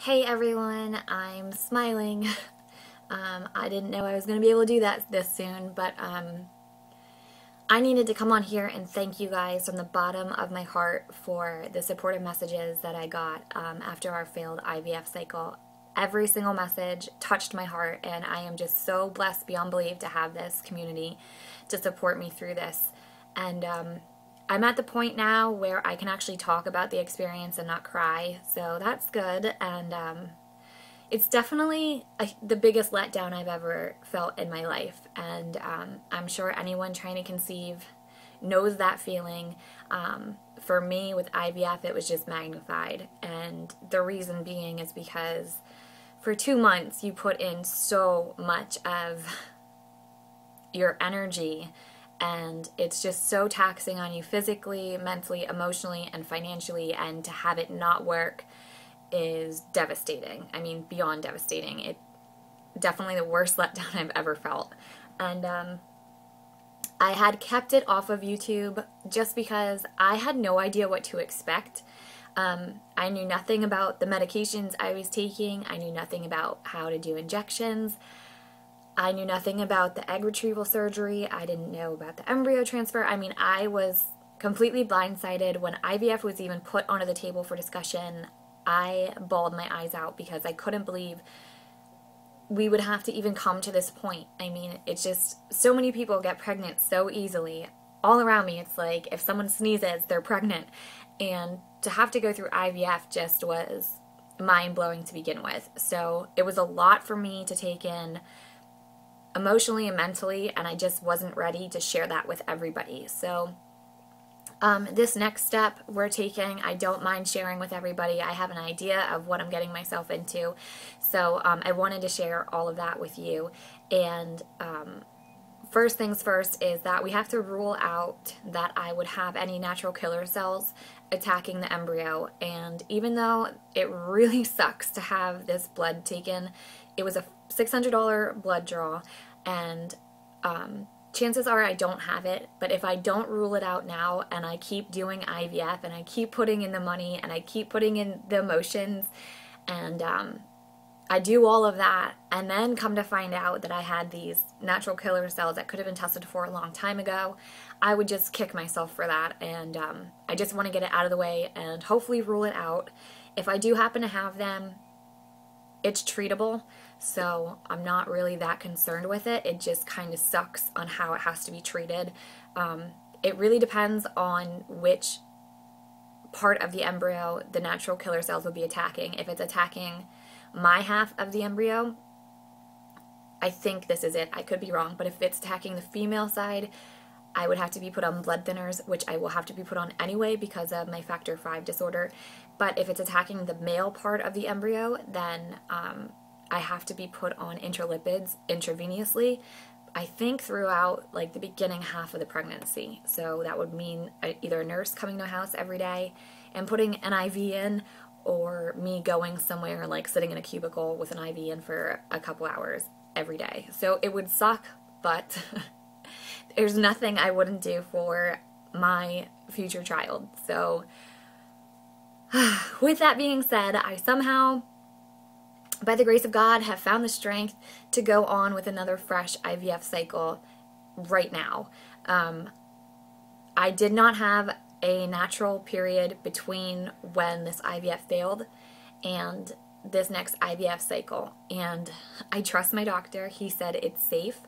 Hey everyone, I'm smiling. I didn't know I was going to be able to do that this soon, but I needed to come on here and thank you guys from the bottom of my heart for the supportive messages that I got after our failed IVF cycle. Every single message touched my heart, and I am just so blessed beyond belief to have this community to support me through this. And I'm at the point now where I can actually talk about the experience and not cry, so that's good. And it's definitely the biggest letdown I've ever felt in my life, and I'm sure anyone trying to conceive knows that feeling. For me, with IVF, it was just magnified, and the reason being is because for 2 months you put in so much of your energy, and it's just so taxing on you physically, mentally, emotionally, and financially, and to have it not work is devastating. I mean, beyond devastating. It definitely the worst letdown I've ever felt. And I had kept it off of YouTube just because I had no idea what to expect. I knew nothing about the medications I was taking. I knew nothing about how to do injections. I knew nothing about the egg retrieval surgery. I didn't know about the embryo transfer. I mean, I was completely blindsided. When IVF was even put onto the table for discussion, I bawled my eyes out because I couldn't believe we would have to even come to this point. I mean, it's just so many people get pregnant so easily. All around me, it's like if someone sneezes, they're pregnant. And to have to go through IVF just was mind-blowing to begin with. So it was a lot for me to take in emotionally and mentally, and I just wasn't ready to share that with everybody. So this next step we're taking, I don't mind sharing with everybody. I have an idea of what I'm getting myself into, so I wanted to share all of that with you. And first things first is that we have to rule out that I would have any natural killer cells attacking the embryo. And even though it really sucks to have this blood taken, it was a $600 blood draw, and chances are I don't have it. But if I don't rule it out now and I keep doing IVF and I keep putting in the money and I keep putting in the emotions, and I do all of that and then come to find out that I had these natural killer cells that could have been tested for a long time ago, I would just kick myself for that. And I just want to get it out of the way and hopefully rule it out. If I do happen to have them, it's treatable, so I'm not really that concerned with it. It just kind of sucks on how it has to be treated. It really depends on which part of the embryo the natural killer cells will be attacking. If it's attacking my half of the embryo, I think this is it. I could be wrong, but if it's attacking the female side, I would have to be put on blood thinners, which I will have to be put on anyway because of my factor V disorder. But if it's attacking the male part of the embryo, then I have to be put on intralipids intravenously, I think throughout like the beginning half of the pregnancy. So that would mean either a nurse coming to my house every day and putting an IV in, or me going somewhere like sitting in a cubicle with an IV in for a couple hours every day. So it would suck, but there's nothing I wouldn't do for my future child. So with that being said, I somehow, by the grace of God, have found the strength to go on with another fresh IVF cycle right now. I did not have a natural period between when this IVF failed and this next IVF cycle, and I trust my doctor. He said it's safe.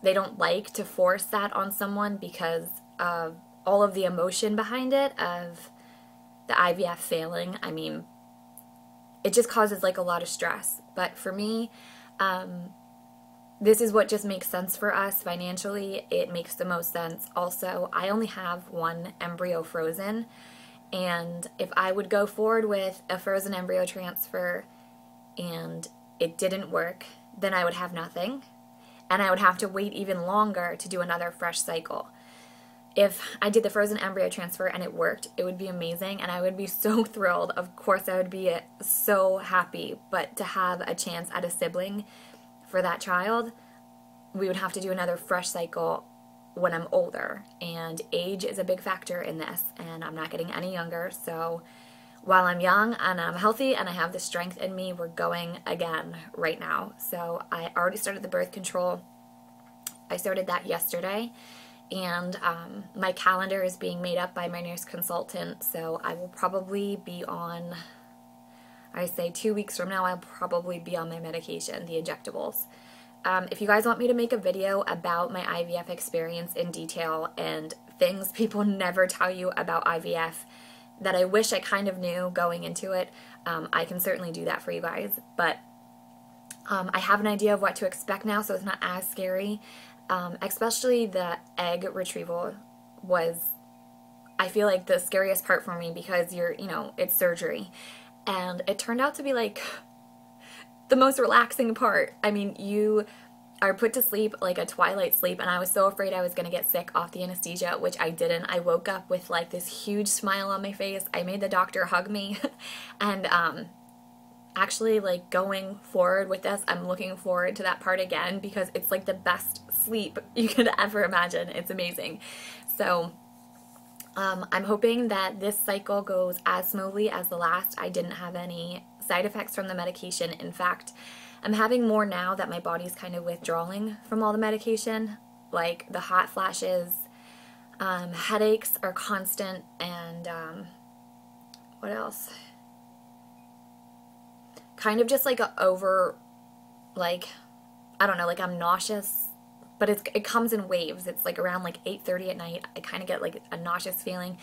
They don't like to force that on someone because of all of the emotion behind it of the IVF failing. I mean, it just causes like a lot of stress. But for me, this is what just makes sense for us financially. It makes the most sense. Also, I only have one embryo frozen, and if I would go forward with a frozen embryo transfer and it didn't work, then I would have nothing, and I would have to wait even longer to do another fresh cycle. If I did the frozen embryo transfer and it worked, it would be amazing and I would be so thrilled. Of course I would be so happy, but to have a chance at a sibling for that child, we would have to do another fresh cycle when I'm older, and age is a big factor in this, and I'm not getting any younger, so while I'm young and I'm healthy and I have the strength in me, we're going again right now. So I already started the birth control. I started that yesterday, and my calendar is being made up by my nurse consultant, so I will probably be on, I say 2 weeks from now, I'll probably be on my medication, the injectables. If you guys want me to make a video about my IVF experience in detail and things people never tell you about IVF that I wish I kind of knew going into it, I can certainly do that for you guys. But I have an idea of what to expect now, so it's not as scary. Especially the egg retrieval was, I feel like, the scariest part for me because it's surgery. And it turned out to be like the most relaxing part. I mean, you are put to sleep like a twilight sleep, and I was so afraid I was going to get sick off the anesthesia, which I didn't. I woke up with like this huge smile on my face. I made the doctor hug me. And actually, like, going forward with this, I'm looking forward to that part again because it's like the best sleep you could ever imagine. It's amazing. So I'm hoping that this cycle goes as smoothly as the last. I didn't have any side effects from the medication. In fact, I'm having more now that my body's kind of withdrawing from all the medication. Like the hot flashes, headaches are constant, and what else? Kind of just like I don't know, like I'm nauseous, but it comes in waves. It's like around like 8:30 at night, I kind of get like a nauseous feeling,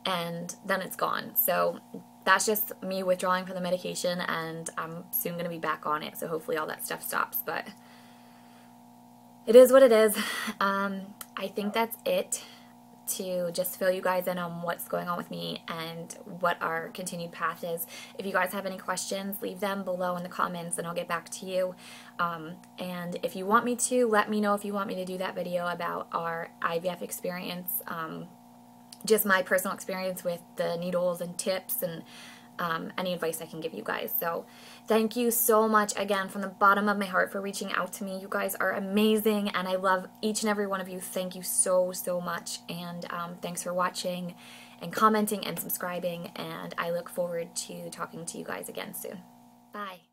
and then it's gone. So that's just me withdrawing from the medication, and I'm soon going to be back on it, so hopefully all that stuff stops, but it is what it is. I think that's it to just fill you guys in on what's going on with me and what our continued path is. If you guys have any questions, leave them below in the comments and I'll get back to you. And if you want me to, let me know if you want me to do that video about our IVF experience, just my personal experience with the needles and tips and any advice I can give you guys. So thank you so much again from the bottom of my heart for reaching out to me. You guys are amazing, and I love each and every one of you. Thank you so, so much, and thanks for watching and commenting and subscribing, and I look forward to talking to you guys again soon. Bye.